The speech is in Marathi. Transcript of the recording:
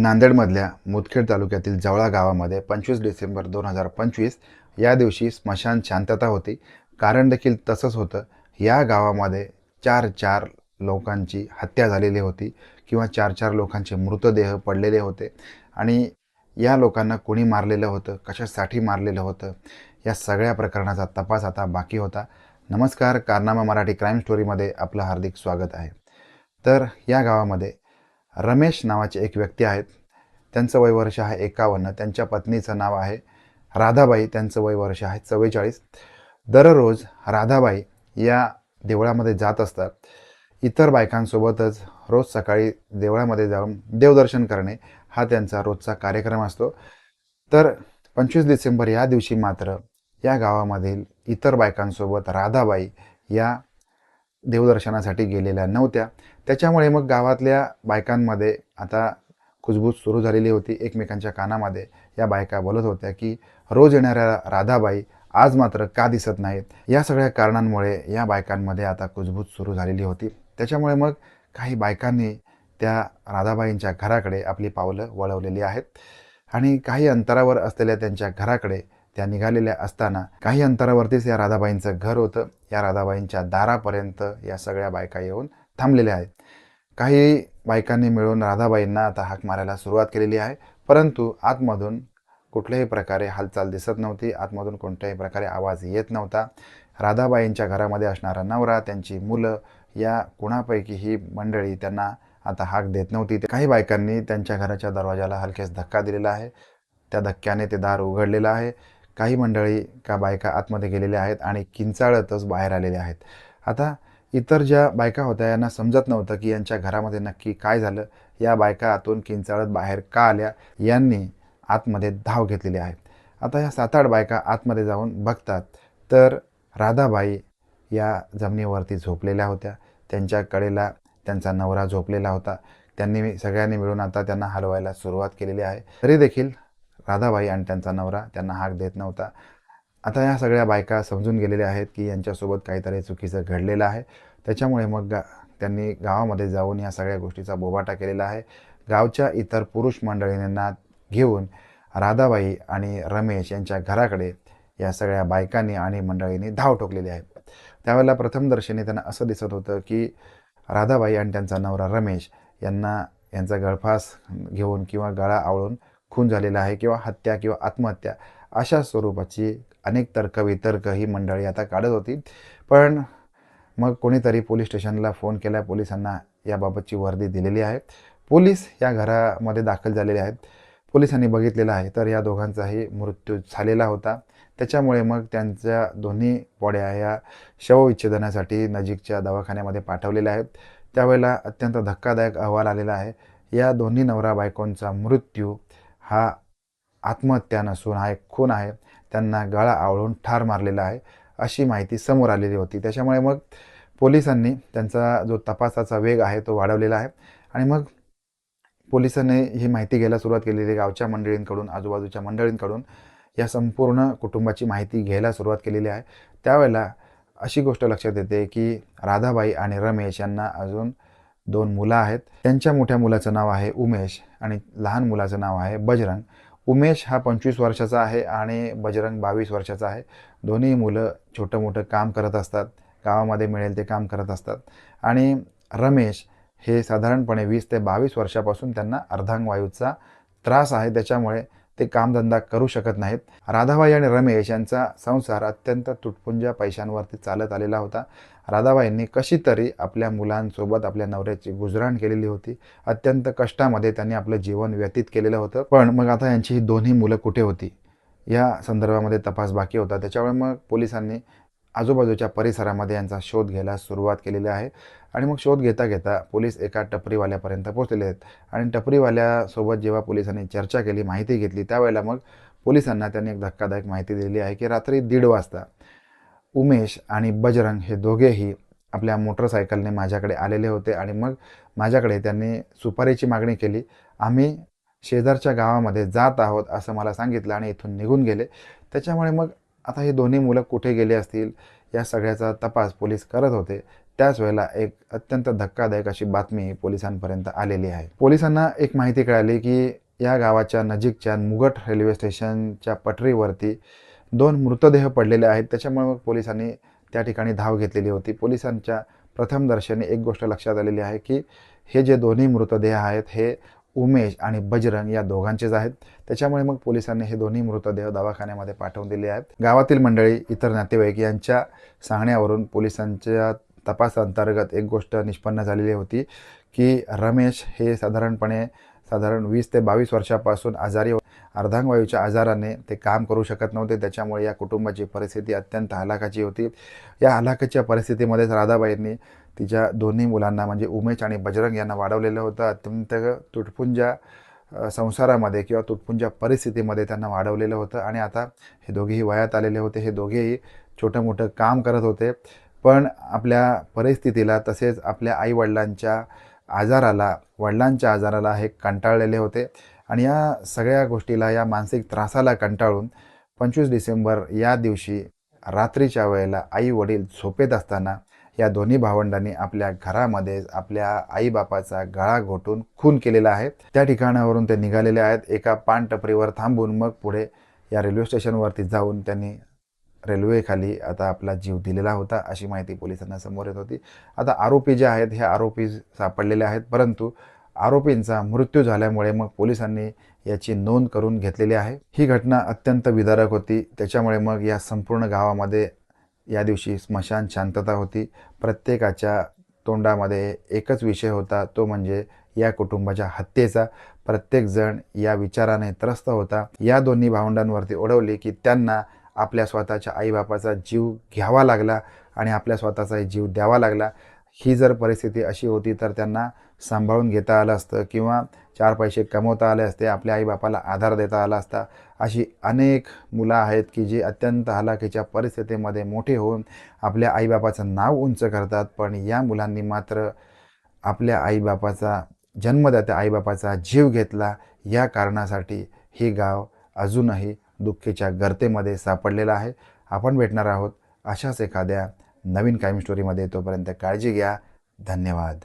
नांदेडमधल्या मुदखेड तालुक्यातील जवळा गावामध्ये 25 डिसेंबर 2025 या दिवशी स्मशान शांतता होती. कारण देखील तसंच होतं. या गावामध्ये चार लोकांची हत्या झालेली होती किंवा चार लोकांचे मृतदेह पडलेले होते आणि या लोकांना कोणी मारलेलं होतं, कशासाठी मारलेलं होतं, या सगळ्या प्रकरणाचा तपास आता बाकी होता. नमस्कार, कारनामा मराठी क्राईम स्टोरीमध्ये आपलं हार्दिक स्वागत आहे. तर या गावामध्ये रमेश नावाचे एक व्यक्ती आहेत. त्यांचं वय वर्ष आहे 51. त्यांच्या पत्नीचं नाव आहे राधाबाई. त्यांचं वय वर्ष आहे 44. दररोज राधाबाई या देवळामध्ये जात असतात. इतर बायकांसोबतच रोज सकाळी देवळामध्ये जाऊन देवदर्शन करणे हा त्यांचा रोजचा कार्यक्रम असतो. तर 25 डिसेंबर या दिवशी मात्र या गावामधील इतर बायकांसोबत राधाबाई या देवदर्शनासाठी गेलेल्या नव्हत्या. त्याच्यामुळे मग गावातल्या बायकांमध्ये आता कुजबूज सुरू झालेली होती. एकमेकांच्या कानामध्ये या बायका बोलत होत्या की रोज येणाऱ्या राधाबाई आज मात्र का दिसत नाहीत. या सगळ्या कारणांमुळे या बायकांमध्ये आता कुजबूज सुरू झालेली होती. त्याच्यामुळे मग काही बायकांनी त्या राधाबाईंच्या घराकडे आपली पावलं वळवलेली आहेत आणि काही अंतरावर असलेल्या त्यांच्या घराकडे त्या निघालेल्या असताना काही अंतरावरतीच या राधाबाईंचं घर होतं. या राधाबाईंच्या दारापर्यंत या सगळ्या बायका येऊन थांबलेल्या आहेत. काही बायकांनी मिळून राधाबाईंना आता हाक मारायला सुरुवात केलेली आहे, परंतु आतमधून कुठल्याही प्रकारे हालचाल दिसत नव्हती. आतमधून कोणत्याही प्रकारे आवाज येत नव्हता. राधाबाईंच्या घरामध्ये असणारा नवरा, त्यांची मुलं या कुणापैकी ही मंडळी त्यांना आता हाक देत नव्हती. काही बायकांनी त्यांच्या घराच्या दरवाजाला हलकेच धक्का दिलेला आहे. त्या धक्क्याने ते दार उघडलेलं आहे. काही मंडळी का बायका आतमध्ये गेलेल्या आहेत आणि किंचाळतच बाहेर आलेल्या आहेत. आता इतर ज्या बायका होत्या यांना समजत नव्हतं की यांच्या घरामध्ये नक्की काय झालं. या बायका आतून किंचाळत बाहेर का आल्या, यांनी आतमध्ये धाव घेतलेली आहे. आता या 7-8 बायका आतमध्ये जाऊन बघतात तर राधाबाई या जमिनीवरती झोपलेल्या होत्या. त्यांच्या कडेला त्यांचा नवरा झोपलेला होता. त्यांनी सगळ्यांनी मिळून आता त्यांना हलवायला सुरुवात केलेली आहे. तरी देखील राधाबाई आणि त्यांचा नवरा त्यांना हाक देत नव्हता. आता या सगळ्या बायका समजून गेलेल्या आहेत की यांच्यासोबत काहीतरी चुकीचं घडलेलं आहे. त्याच्यामुळे मग त्यांनी गावामध्ये जाऊन या सगळ्या गोष्टीचा बोबाटा केलेला आहे. गावच्या इतर पुरुष मंडळींना घेऊन राधाबाई आणि रमेश यांच्या घराकडे या सगळ्या बायकांनी आणि मंडळींनी धाव ठोकलेली आहे. त्यावेळेला प्रथमदर्शनी त्यांना असं दिसत होतं की राधाबाई आणि त्यांचा नवरा रमेश यांचा गळफास घेऊन किंवा गळा आवळून खून झालेला आहे किंवा हत्या किंवा आत्महत्या अशा स्वरूपाची अनेक तर्कवितर्क ही मंडळी आता काढत होती. पण मग कोणीतरी पोलीस स्टेशनला फोन केला. पोलिसांना याबाबतची वर्दी दिलेली आहे. पोलीस या घरामध्ये दाखल झालेले आहेत. पोलिसांनी बघितलेलं आहे तर या दोघांचाही मृत्यू झालेला होता. त्याच्यामुळे मग त्यांच्या दोन्ही बॉड्या या शवविच्छेदनासाठी नजीकच्या दवाखान्यामध्ये पाठवलेल्या आहेत. त्यावेळेला अत्यंत धक्कादायक अहवाल आलेला आहे. या दोन्ही नवरा बायकोंचा मृत्यू हा आत्महत्या नसून हा एक खून आहे. त्यांना गळा आवळून ठार मारलेला आहे अशी माहिती समोर आलेली होती. त्याच्यामुळे मग पोलिसांनी त्यांचा जो तपासाचा वेग आहे तो वाढवलेला आहे आणि मग पोलिसांनी ही माहिती घ्यायला सुरुवात केलेली. गावच्या मंडळींकडून, आजूबाजूच्या मंडळींकडून या संपूर्ण कुटुंबाची माहिती घ्यायला सुरुवात केलेली आहे. त्यावेळेला अशी गोष्ट लक्षात येते की राधाबाई आणि रमेश यांना अजून 2 मुलं आहेत. त्यांच्या मोठ्या मुलाचं नाव आहे उमेश आणि लहान मुलाचं नाव आहे बजरंग. उमेश हा 25 वर्षाचा आहे आणि बजरंग 22 वर्षाचा आहे. दोन्ही मुलं छोटं मोठं काम करत असतात. गावामध्ये मिळेल ते काम करत असतात आणि रमेश हे साधारणपणे 20 ते 22 वर्षापासून त्यांना अर्धांगवायूचा त्रास आहे. त्याच्यामुळे ते कामधंदा करू शकत नाहीत. राधाबाई आणि रमेश यांचा संसार अत्यंत तुटपुंज्या पैशांवरती चालत आलेला होता. राधाबाईंनी कशी तरी आपल्या मुलांसोबत आपल्या नवऱ्याची गुजराण केलेली होती. अत्यंत कष्टामध्ये त्यांनी आपलं जीवन व्यतीत केलेलं होतं. पण मग आता यांची ही दोन्ही मुलं कुठे होती या संदर्भामध्ये तपास बाकी होता. त्याच्यामुळे मग पोलिसांनी आजूबाजूच्या परिसरामध्ये यांचा शोध घ्यायला सुरुवात केलेली आहे आणि मग शोध घेता घेता पोलीस एका टपरीवाल्यापर्यंत पोहोचलेले आहेत आणि टपरीवाल्यासोबत जेव्हा पोलिसांनी चर्चा केली, माहिती घेतली, त्यावेळेला मग पोलिसांना त्यांनी एक धक्कादायक माहिती दिली आहे की रात्री 1:30 वाजता उमेश आणि बजरंग हे दोघेही आपल्या मोटरसायकलने माझ्याकडे आलेले होते आणि मग माझ्याकडे त्यांनी सुपारीची मागणी केली. आम्ही शेजारच्या गावामध्ये जात आहोत असं मला सांगितलं आणि इथून निघून गेले. त्याच्यामुळे मग आता हे दोन्ही मुलं कुठे गेले असतील या सगळ्याचा तपास पोलीस करत होते. त्याच वेळेला एक अत्यंत धक्कादायक अशी बातमी पोलिसांपर्यंत आलेली आहे. पोलिसांना एक माहिती कळाली की या गावाच्या नजीकच्या मुगट रेल्वे स्टेशनच्या पटरीवरती 2 मृतदेह पडलेले आहेत. त्याच्यामुळे मग पोलिसांनी त्या ठिकाणी धाव घेतलेली होती. पोलिसांच्या प्रथमदर्शनी एक गोष्ट लक्षात आलेली आहे की हे जे दोन्ही मृतदेह आहेत हे उमेश आणि बजरंग या दोघांचेच आहेत. त्याच्यामुळे मग पोलिसांनी हे दोन्ही मृतदेह दवाखान्यामध्ये पाठवून दिले आहेत. गावातील मंडळी, इतर नातेवाईक यांच्या सांगण्यावरून पोलिसांच्या तपासांतर्गत एक गोष्ट निष्पन्न झालेली होती की रमेश हे साधारण 20 ते 22 वर्षापासून आजारी अर्धांगवायूच्या आजाराने ते काम करू शकत नव्हते. त्याच्यामुळे या कुटुंबाची परिस्थिती अत्यंत हलाखीची होती. या हलाखीच्या परिस्थितीमध्येच राधाबाईंनी तिच्या दोन्ही मुलांना म्हणजे उमेश आणि बजरंग यांना वाढवलेलं होतं. अत्यंत तुटपुंजा संसारामध्ये किंवा तुटपुंजा परिस्थितीमध्ये त्यांना वाढवलेलं होतं आणि आता हे दोघेही वयात आलेले होते. हे दोघेही छोटं मोठं काम करत होते, पण आपल्या परिस्थितीला तसेच आपल्या आईवडिलांच्या वडिलांच्या आजाराला हे कंटाळलेले होते आणि या सगळ्या गोष्टीला, या मानसिक त्रासाला कंटाळून 25 डिसेंबर या दिवशी रात्रीच्या वेळेला आई वडील झोपेत असताना या दोन्ही भावंडांनी आपल्या घरामध्ये आपल्या आईबापाचा गळा घोटून खून केलेला आहे. त्या ठिकाणावरून ते निघालेले आहेत. एका पानटपरीवर थांबून मग पुढे या रेल्वे स्टेशनवरती जाऊन त्यांनी रेल्वेखाली आता आपला जीव दिलेला होता, अशी माहिती पोलिसांना समोर येत होती. आता आरोपी जे आहेत हे आरोपी सापडलेले आहेत, परंतु आरोपींचा मृत्यू झाल्यामुळे मग पोलिसांनी याची नोंद करून घेतलेली आहे. ही घटना अत्यंत विदारक होती. त्याच्यामुळे मग या संपूर्ण गावामध्ये या दिवशी स्मशान शांतता होती. प्रत्येकाच्या तोंडामध्ये एकच विषय होता, तो म्हणजे या कुटुंबाच्या हत्येचा. प्रत्येकजण या विचाराने त्रस्त होता. या दोन्ही भावंडांवरती ओढवली की त्यांना आपल्या स्वतःच्या आईबापाचा जीव घ्यावा लागला आणि आपल्या स्वतःचा जीव द्यावा लागला. ही जर परिस्थिती अशी होती तर त्यांना सांभाळून घेता आलं असतं किंवा 4 पैसे कमवता आले असते, आपल्या आईबापाला आधार देता आला असता. अशी अनेक मुलं आहेत की जी अत्यंत हलाखीच्या परिस्थितीमध्ये मोठे होऊन आपल्या आईबापाचं नाव उंच करतात, पण या मुलांनी मात्र आपल्या आईबापाचा, जन्मदात्या आईबापाचा जीव घेतला. या कारणासाठी हे गाव अजूनही दुःखीच्या गर्तेमध्ये सापडलेलं आहे. आपण भेटणार आहोत अशाच एखाद्या नवीन क्राईम स्टोरीमध्ये. तोपर्यंत काळजी घ्या. धन्यवाद.